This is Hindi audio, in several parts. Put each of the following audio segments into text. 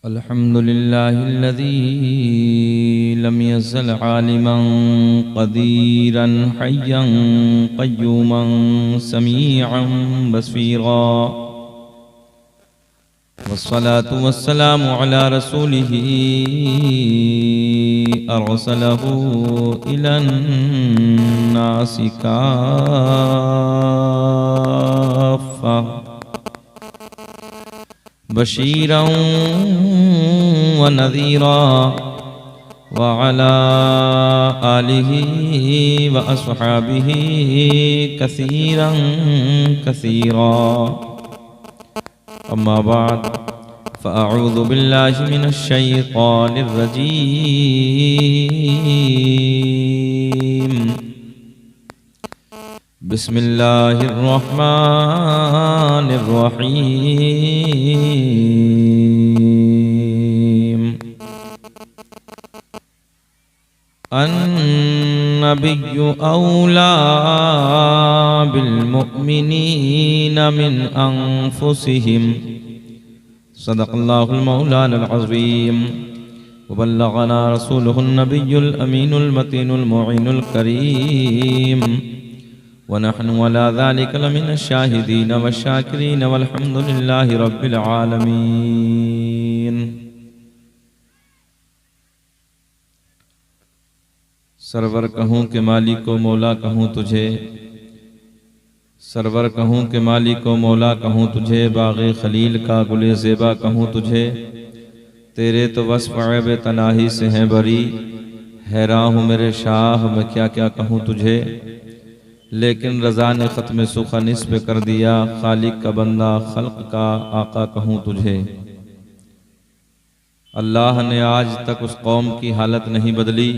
अल्हम्दुलिल्लाहिल्लज़ी लम यज़ल आलिमन क़दीरन हय्यन क़य्यूमन समीअन बसीरा वस्सलातु वस्सलामु अला रसूलिही अरसलहू इलन नासि काफ़्फ़ा बशीरन व नज़ीरा व अला आलिही व अस्हाबिही कसीरन कसीरा। अम्मा बाद फ़अऊज़ु बिल्लाहि मिनश शैतानिर रजीम। बिस्मिल्लाहिर रहमानिर रहीम। अन्नबिय्यु औला बिल मुअमिनीना मिन अनफुसिहिम सदक़ल्लाहुल मौलानाल अज़ीम व बल्लगना रसूलुहुन नबियुल अमीनुल मतीनुल मुईनुल करीम व नहनु अला ज़ालिका लमिनश शाहिदीन वश्शाकिरीन वल्हम्दुलिल्लाहि रब्बिल आलमीन। सरवर कहूँ के मालिको मौला कहूँ तुझे, सरवर कहूँ के मालिको मौला कहूँ तुझे, बाग़े खलील का गुले ज़ेबा कहूँ तुझे। तेरे तो वस्फ़ ऐब तनाही से हैं बरी, हैरान हूँ मेरे शाह मैं क्या क्या कहूँ तुझे। लेकिन रज़ा ने ख़त्म सुख़ा निस्फ़ कर दिया, खालिक का बंदा खल्क़ का आका कहूँ तुझे। अल्लाह ने आज तक उस कौम की हालत नहीं बदली,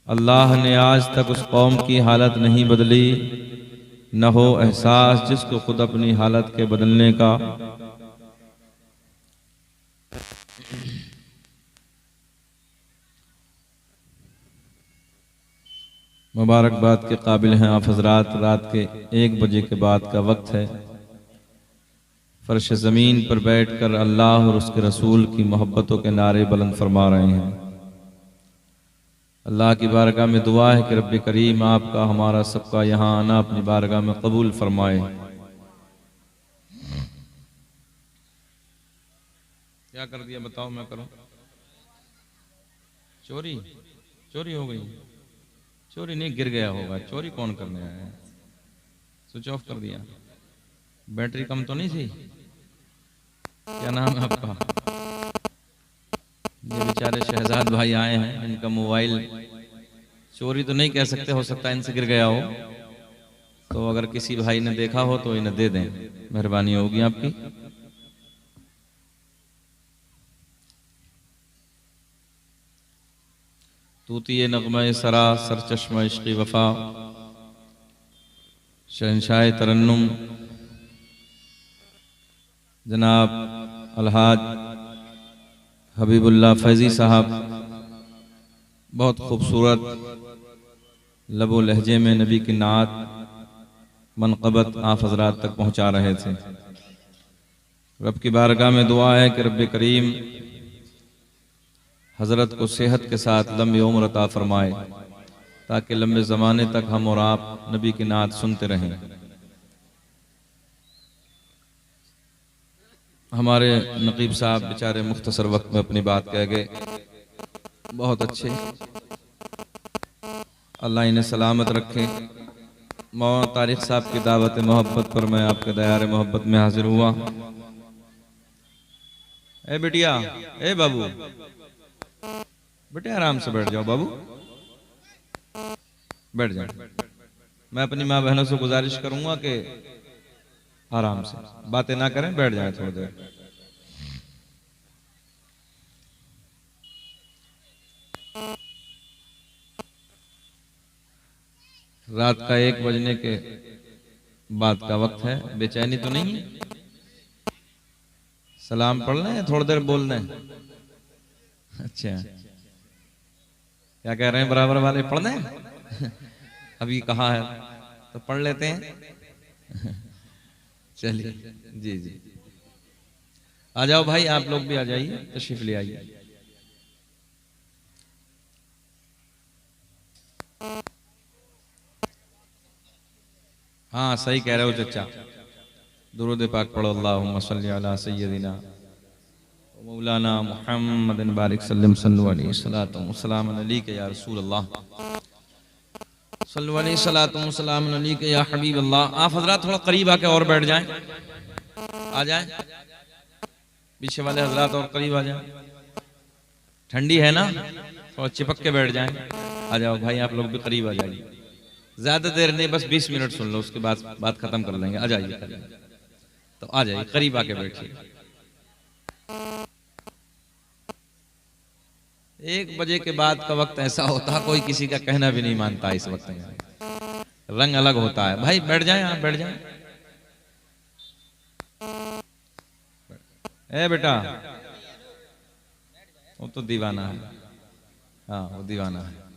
अल्लाह ने आज तक उस कौम की हालत नहीं बदली, न हो एहसास जिसको खुद अपनी हालत के बदलने का। मुबारकबाद के काबिल हैं आप हजरात। रात के 1 बजे के बाद का वक्त है। फर्श ज़मीन पर बैठकर अल्लाह और उसके रसूल की मोहब्बतों के नारे बुलंद फरमा रहे हैं। अल्लाह की बारगाह में दुआ है कि रब्बे करीम आपका हमारा सबका यहाँ आना अपनी बारगाह में कबूल फरमाए। क्या कर दिया बताओ, मैं करूं? चोरी चोरी हो गई? चोरी नहीं, गिर गया होगा। चोरी कौन करने आया है? स्विच ऑफ कर दिया। बैटरी कम तो नहीं थी? क्या नाम है आपका? ये बेचारे शहजाद भाई आए हैं, इनका मोबाइल चोरी तो नहीं कह सकते, हो सकता है इनसे गिर गया हो। तो अगर किसी भाई ने देखा हो तो इन्हें दे दें, मेहरबानी होगी आपकी। तूती नग़मा सरा सरचश्मा इश्क़ी वफ़ा, शहंशाह तरन्नुम जनाब अलहाज हबीबुल्लाह फैज़ी साहब बहुत खूबसूरत लबो लहजे में नबी की नात मनक़बत आप हज़रात तक पहुँचा रहे थे। रब की बारगाह में दुआ है कि रब्बे करीम हज़रत को सेहत के साथ लंबी उम्र अता फरमाए, ताकि लंबे ज़माने तक हम और आप नबी की नात सुनते रहें। हमारे नकीब साहब बेचारे मुख्तसर वक्त में अपनी बात कह गए, बहुत अच्छे, अल्लाह इन्हें सलामत रखे। मौलाना तारिक साहब की दावत मोहब्बत पर मैं आपके दयारे मोहब्बत में हाजिर हुआ। ए बिटिया, ए बाबू, बेटे आराम से बैठ जाओ बाबू, बैठ जाओ। मैं अपनी माँ बहनों से गुजारिश करूंगा कि आराम से बातें ना करें, बैठ जाएं थोड़ी देर। रात का 1 बजने के बाद का वक्त है, बेचैनी तो नहीं है? सलाम पढ़ लें, थोड़ी देर बोल लें? अच्छा, क्या कह रहे हैं बराबर वाले? पढ़ दें? अभी कहा है तो पढ़ लेते हैं। चलिए जी जी, आ जाओ भाई, आप लोग भी आ जाइए, तशरीफ ले आइए। हाँ सही कह रहे हो चचा, दुरूद पाक पढ़ो, अल्लाहुम्मा सल्ली अला सय्यदिना मौलाना मुहम्मदिन बारिक सल्लल्लाहु अलैहि वसल्लम अलैका या रसूल अल्लाह, सल्लल्लाहु अलैहि वसल्लम अलैका या हबीब अल्लाह। आप हजरात थोड़ा करीब आके और बैठ जाएं, आ जाएं, पीछे वाले हजरात और करीब आ जाएं, ठंडी है ना, थोड़ा चिपक के बैठ जाएं। आ जाओ भाई, आप लोग भी करीब आ जाइए, ज्यादा देर नहीं, बस 20 मिनट सुन लो, उसके बाद बात खत्म कर लेंगे। आ जाइए, तो आ जाइए, करीब आके बैठिए। 1 बजे के बाद का वक्त ऐसा होता है, कोई किसी का कहना भी नहीं मानता, इस वक्त में रंग अलग होता है। भाई बैठ जाएं, आप बैठ जाएं। ए बेटा, वो तो दीवाना है, हाँ वो दीवाना है।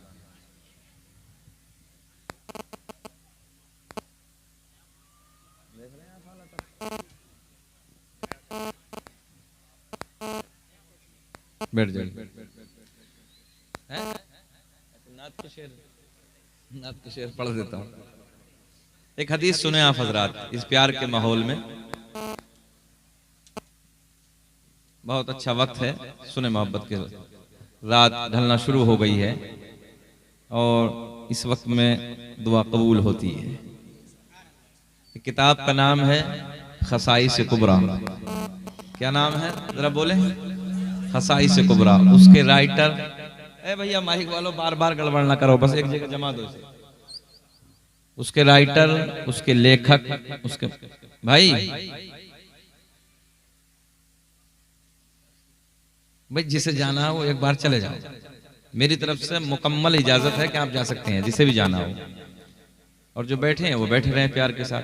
बैठ जाइए। नात के शेर पढ़ देता हूँ। एक हदीस सुने आप हजरात, इस प्यार के माहौल में बहुत अच्छा वक्त है, सुने मोहब्बत के। रात ढलना शुरू हो गई है और इस वक्त में दुआ कबूल होती है। किताब का नाम है खसाइस कुबरा। क्या नाम है जरा बोले? खसाइस कुबरा। उसके राइटर, ए भैया माइक वालों बार बार गड़बड़ ना करो, बस एक जगह जमा दो इसे। उसके राइटर, उसके लेखक, उसके भाई जिसे जाना हो एक बार चले जाओ, मेरी तरफ से मुकम्मल इजाजत है कि आप जा सकते हैं जिसे भी जाना हो, और जो बैठे हैं वो बैठे रहें प्यार के साथ,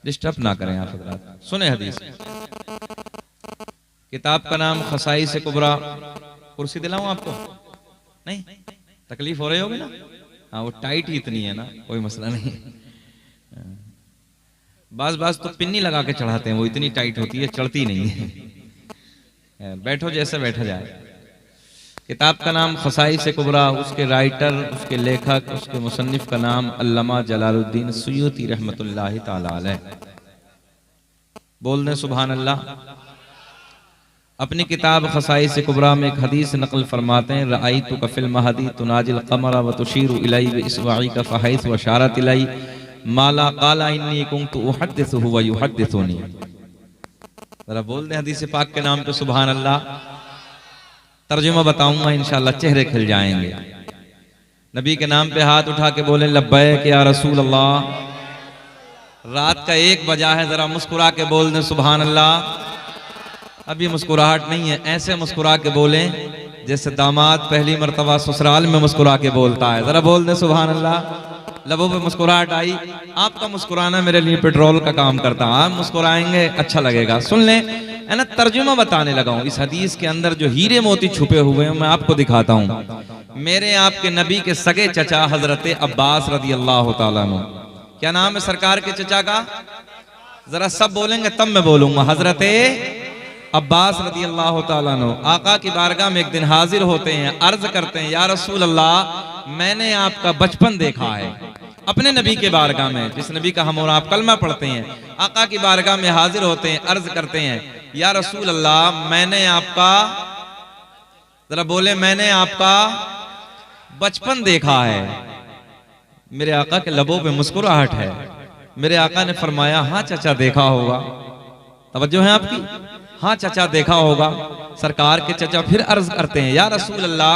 डिस्टर्ब ना करें आप हज़रात। सुने हदीस, किताब का नाम खसाइस कुबरा। कुर्सी दिलाऊं आपको? नहीं, तकलीफ हो रही होगी ना? हाँ वो टाइट ही इतनी है ना, कोई मसला नहीं। बाज तो पिन्नी लगा के चढ़ाते हैं, वो इतनी टाइट होती है, चढ़ती नहीं है। बैठो जैसे बैठा जाए। किताब का नाम खसाइस कुबरा। उसके राइटर, उसके लेखक, उसके मुसन्निफ का नाम अल्लामा जलालुद्दीन सुयूती रहमतुल्लाहि ताला अलैह। बोल दें सुभान अल्लाह। अपनी किताब खसाइस कुबरा में एक हदीस नकल फरमाते हैं, रअयतु कफिल महदी तुनाजिल कमरा व तुशीरु इलैहि बिइस्बाई का फहैस व इशारत इलैहि माला काला इन्नी कुन्तु उहद्दिसुहु व युहद्दिसुनी। जरा बोल दें हदीस पाक के नाम पे सुभान अल्लाह। तर्जुमा बताऊंगा इंशाअल्लाह, चेहरे खिल जाएंगे। नबी के नाम पे हाथ उठा के बोले लब्बैक या रसूल अल्लाह। रात का 1 बजा है, जरा मुस्कुरा के बोल दें सुभान अल्लाह। अभी मुस्कुराहट नहीं है, ऐसे मुस्कुरा के बोलें जैसे दामाद पहली मर्तबा ससुराल में मुस्कुरा के बोलता है। जरा बोल दें सुभान अल्लाह। लबों पे मुस्कुराहट आई। आपका मुस्कुराना मेरे लिए पेट्रोल का काम करता है, आप मुस्कुराएंगे अच्छा लगेगा। सुन लें, है ना, तर्जुमा बताने लगा हूं। इस हदीस के अंदर जो हीरे मोती छुपे हुए हैं मैं आपको दिखाता हूं। मेरे आपके नबी के सगे चचा हजरत अब्बास रदी अल्लाह तआला अन्हु। क्या नाम है सरकार के चचा का? जरा सब बोलेंगे तब मैं बोलूंगा। हजरत अब्बास रदी अल्लाह तआला अन्हु आका की बारगाह में एक दिन हाजिर होते हैं, अर्ज करते हैं या रसूल अल्लाह, मैंने आपका बचपन देखा है। अपने नबी के बारगाह में, जिस नबी का हम और आप कलमा पढ़ते हैं, आका की बारगाह में हाजिर होते हैं, अर्ज करते हैं या रसूल अल्लाह, मैंने आपका, जरा बोले, मैंने आपका बचपन देखा है। मेरे आका के लबों पे मुस्कुराहट है। मेरे आका ने फरमाया हाँ चचा देखा होगा। तवज्जो है आपकी? हाँ चचा देखा होगा। सरकार के चचा फिर अर्ज करते हैं या रसूल अल्लाह,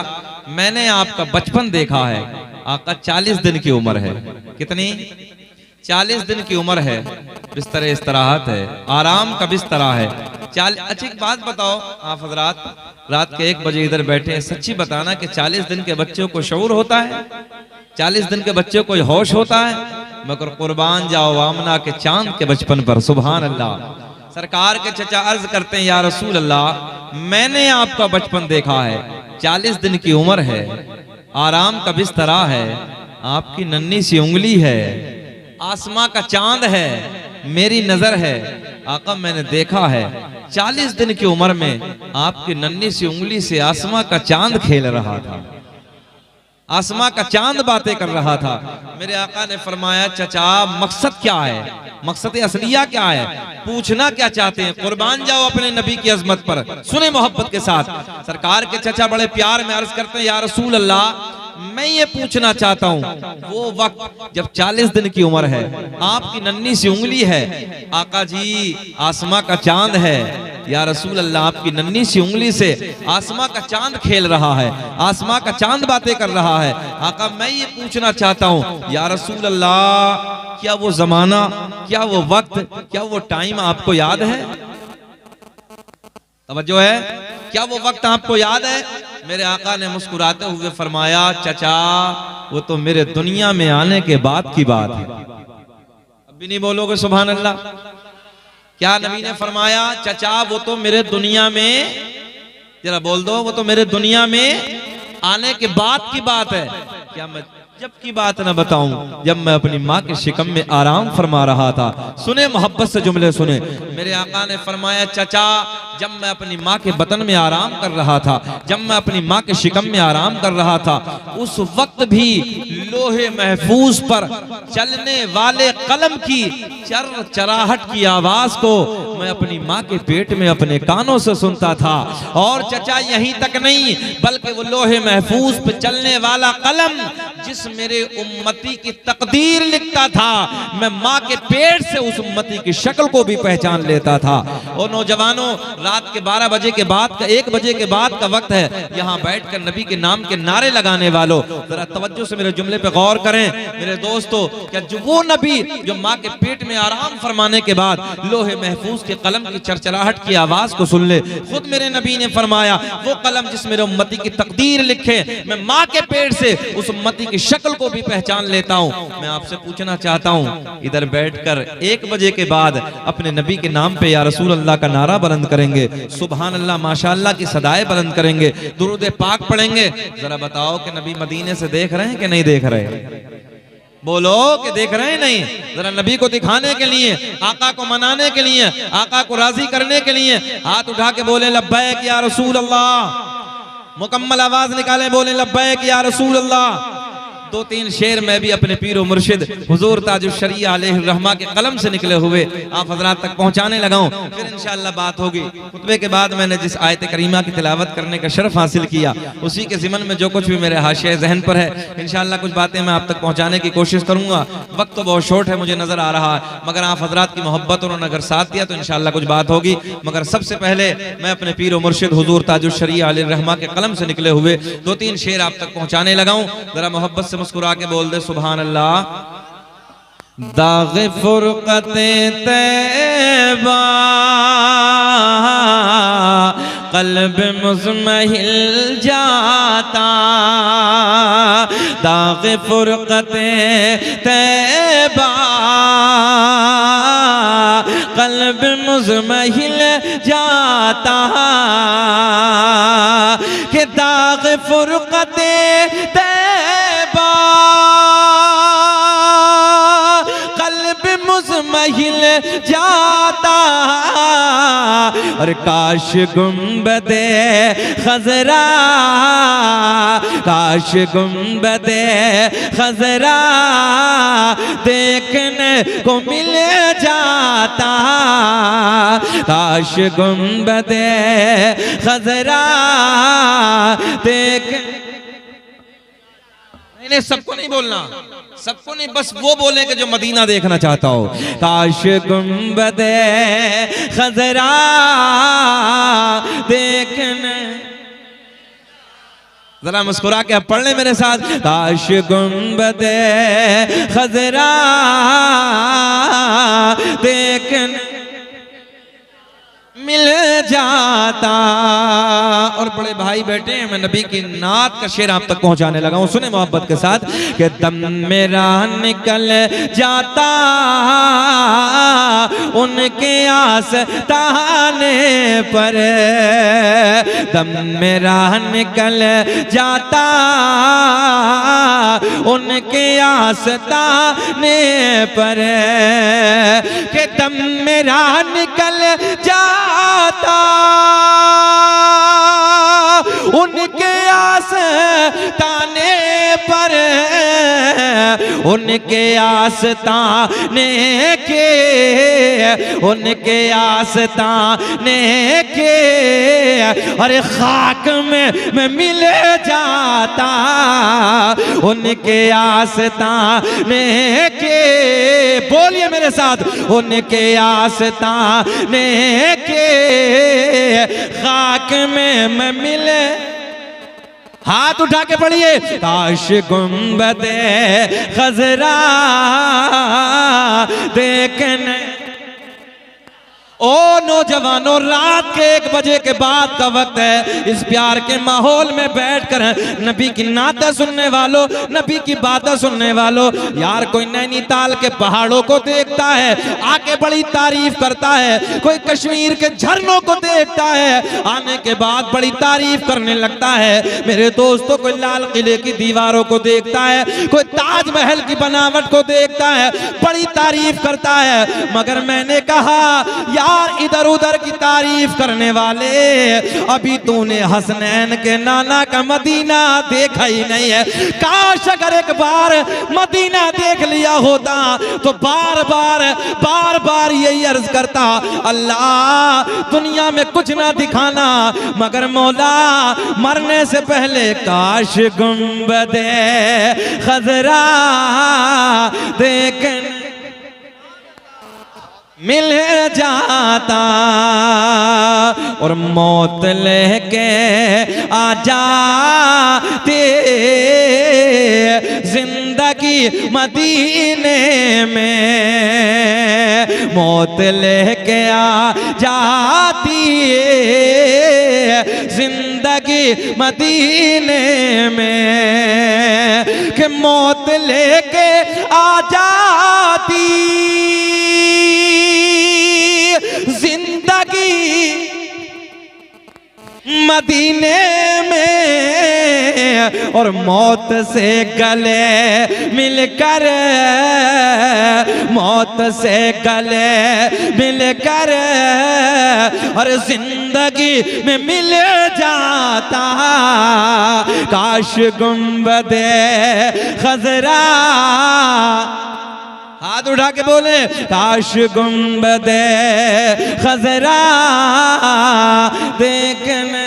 मैंने आपका बचपन देखा है। आका 40 दिन की उम्र है। कितनी? 40 दिन की उम्र है। बिस्तर इस्तराहत है, आराम का बिस्तरा है। अच्छा एक बात बताओ आप हजरात, रात के 1 बजे इधर बैठे हैं, सच्ची बताना कि 40 दिन के बच्चों को शऊर होता है? 40 दिन के बच्चों को होश होता है? मगर कुर्बान जाओ आमना के चांद के बचपन पर, सुभान अल्लाह। सरकार के चचा अर्ज करते हैं या रसूल अल्लाह, मैंने आपका बचपन देखा है। 40 दिन की उम्र है, आराम का बिस्तरा है, आपकी नन्ही सी उंगली है, आसमां का चांद है, मेरी नजर है, आका मैंने देखा है 40 दिन की उम्र में आपकी नन्ही सी उंगली से आसमां का चांद खेल रहा था, आसमां का चांद बातें कर रहा था। मेरे आका ने फरमाया चचा मकसद क्या है, मकसद असलिया क्या है, पूछना क्या चाहते हैं, कुर्बान जाओ अपने नबी की अजमत पर। सुने मोहब्बत के साथ सरकार के चचा बड़े प्यार में अर्ज करते हैं या रसूल अल्लाह मैं ये पूछना चाहता हूँ वो वक्त जब 40 दिन की उम्र है, आपकी नन्ही सी उंगली है, आका जी आसमां का चांद है, या रसूल अल्लाह आपकी नन्ही सी उंगली से आसमां का चांद खेल रहा है, आसमां का चांद बातें कर रहा है। आका मैं ये पूछना चाहता हूँ या रसूल अल्लाह क्या वो जमाना, क्या वो वक्त, क्या वो टाइम आपको याद है? तवज्जो है, क्या वो वक्त आपको याद है? मेरे आका ने मुस्कुराते हुए फरमाया चचा वो तो मेरे दुनिया में आने के बाद की बात है। अब भी नहीं बोलोगे सुभान अल्लाह? क्या नबी ने फरमाया चचा वो तो मेरे दुनिया में, जरा बोल दो, वो तो मेरे दुनिया में आने के बाद की बात है। क्या मैं जब की बात ना बताऊं जब मैं अपनी माँ के शिकम में आराम फरमा रहा था? सुने मोहब्बत से जुमले सुने। मेरे आका ने फरमाया चचा जब मैं अपनी माँ के बतन में आराम कर रहा था, जब मैं अपनी माँ के शिकम में आराम कर रहा था, उस वक्त भी लोहे महफूज पर चलने वाले कलम की चर चराहट की आवाज को मैं अपनी माँ के पेट में अपने कानों से सुनता था। और चचा यहीं तक नहीं बल्कि वो लोहे महफूज पे चलने वाला कलम जिस मेरे उम्मती की तकदीर लिखता था, मैं माँ के पेट से उस उम्मती की शक्ल को भी पहचान लेता था। और नौजवानों रात के 12 बजे के बाद का 1 बजे के बाद का वक्त है, यहाँ बैठकर नबी के नाम के नारे लगाने वालों जरा तवज्जो से मेरे जुमले पे गौर करें। मेरे दोस्तों क्या जो वो नबी जो माँ के पेट में आराम फरमाने के बाद लोहे महफूज के कलम की चरचराहट की आवाज को सुन ले? खुद मेरे नबी ने फरमाया वो कलम जिस मेरे उम्मती की तकदीर लिखे, मैं माँ के पेट से उस उम्मती की शक्ल को भी पहचान लेता हूँ। मैं आपसे पूछना चाहता हूँ इधर बैठकर 1 बजे के बाद अपने नबी के नाम पे या रसूल अल्लाह का नारा बुलंद करेंगे, सुभान अल्लाह माशाअल्लाह की सदाएं बुलंद करेंगे, दुरूद पाक पढ़ेंगे, जरा बताओ कि नबी मदीने से देख रहे हैं कि नहीं देख रहे? बोलो कि देख रहे हैं नहीं? जरा नबी को दिखाने के लिए, आका को मनाने के लिए, आका को राजी करने के लिए हाथ उठा के बोले लब्बैक या रसूल अल्लाह, मुकम्मल आवाज निकाले बोले लब्बैक या रसूल अल्लाह। 2-3 शेर मैं भी अपने पीर और मुर्शिद हुजूर ताजुल शरीया अलैहि रहमा के कलम से निकले हुए आप हजरात तक पहुंचाने लगा हूं, फिर इंशाअल्लाह बात होगी। खुतबे के बाद मैंने जिस आयत करीमा की तिलावत करने का शर्फ हासिल किया उसी के ज़िमन में जो कुछ भी मेरे हाशिए ज़हन पर है इंशाअल्लाह कुछ बातें मैं आप तक पहुंचाने की कोशिश करूंगा। वक्त तो बहुत शॉर्ट है मुझे नजर आ रहा है, मगर आप हजरात की मोहब्बत उन्होंने अगर साथ दिया तो इंशाअल्लाह कुछ बात होगी। मगर सबसे पहले मैं अपने पीर और मुर्शिद हुजूर ताजुल शरीया अलैहि रहमा के कलम से निकले हुए 2-3 शेर आप तक पहुंचाने लगा हूं, जरा मोहब्बत से मुस्कुरा के बोल दे सुभान अल्लाह। दाग़ फुरक़ते तैबा क़ल्ब मुज़महिल जाता, दाग़ फुरक़ते तैबा क़ल्ब मुज़महिल जाता, कि दाग़ फुरक़ते तैबा क़ल्ब मुज़महिल जाता, और काश गुंबदे खज़रा, काश गुंबदे खज़रा देखने को मिल जाता, काश गुंबदे खज़रा देख। नहीं सबको नहीं बोलना, सबको नहीं, बस वो बोले कि जो मदीना देखना चाहता हो। काश गुंबदे खज़रा देखने, जरा मुस्कुरा के अब पढ़ ले मेरे साथ। काश गुंबदे खज़रा देखने मिल जाता। और बड़े भाई बैठे हैं, मैं नबी की नात का शेर आप तक पहुंचाने लगा हूं, सुने मोहब्बत के साथ। कि दम मेरा निकल जाता उनके आस्ताने पर, दम मेरा निकल जाता उनके आस्ताने पर, कि दम मेरा निकल जल जाता, उनके आस्ताने पर, उनके आस्ताने के, उनके आस्ताने के, अरे खाक में मैं मिल जाता, उनके आस्ताने के, बोलिए मेरे साथ, उनके आस्ताने के खाक में मैं मिले। हाथ उठा के पढ़िए, काश गुंबदे खजरा देखने। ओ नौजवानों, रात के 1 बजे के बाद का वक्त है। इस प्यार के माहौल में बैठकर नबी की नातें सुनने वालों, नबी की बातें सुनने वालों, यार कोई नैनीताल के पहाड़ों को देखता है, आके बड़ी तारीफ करता है, कोई कश्मीर के झरनों को देखता है, आने के बाद बड़ी तारीफ करने लगता है। मेरे दोस्तों, कोई लाल किले की दीवारों को देखता है, कोई ताजमहल की बनावट को देखता है, बड़ी तारीफ करता है। मगर मैंने कहा यार, इधर उधर की तारीफ करने वाले, अभी तूने हसनैन के नाना का मदीना देखा ही नहीं है। काश अगर एक बार मदीना देख लिया होता तो बार बार यही अर्ज करता, अल्लाह दुनिया में कुछ ना दिखाना, मगर मौला मरने से पहले काश गुंबदे खजरा देखने मिल जाता, और मौत लेके आ जाते जिंदगी मदीने में, मौत लेके आ जाती जिंदगी मदीने में, कि मौत लेके आ जाती जिंदगी मदीने में, और मौत से गले मिलकर, मौत से गले मिलकर, और जिंदगी में मिल जाता, काश गुंबदे खजरा। हाथ उठा के बोले, काश गुंबदे खजरा देखने।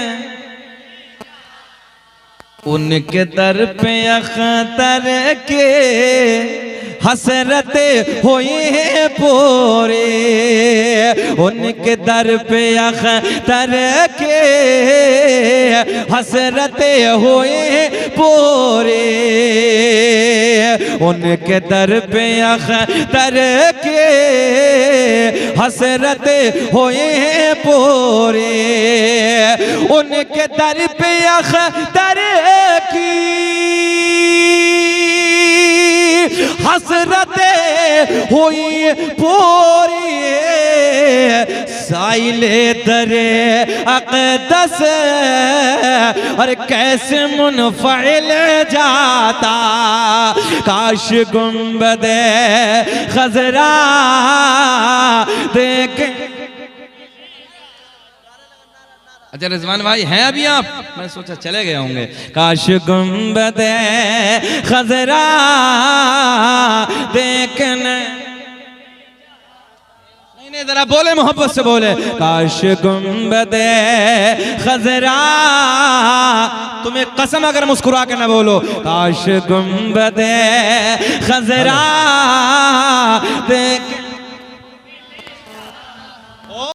उनके दर पे अख्तर के हसरते हुए हैं पूरे, उनके दर पे अख्तर के हसरते हुए हैं पूरे, उनके दर पे अख्तर के हसरते हुए हैं पूरे, उनके दर पे अख्तर की हसरते हुई पूरी, साइले दरे अक़दस, और कैसे मुनफ़इल जाता, काश गुंबदे खजरा देख। अच्छा रिजवान भाई हैं अभी आप? मैं सोचा चले गए होंगे। काश गुंबदे खजरा देखने, नहीं जरा बोले, मोहब्बत से बोले, काश गुंबदे खजरा। तुम्हें कसम अगर मुस्कुरा के न बोलो, काश गुंबदे खजरा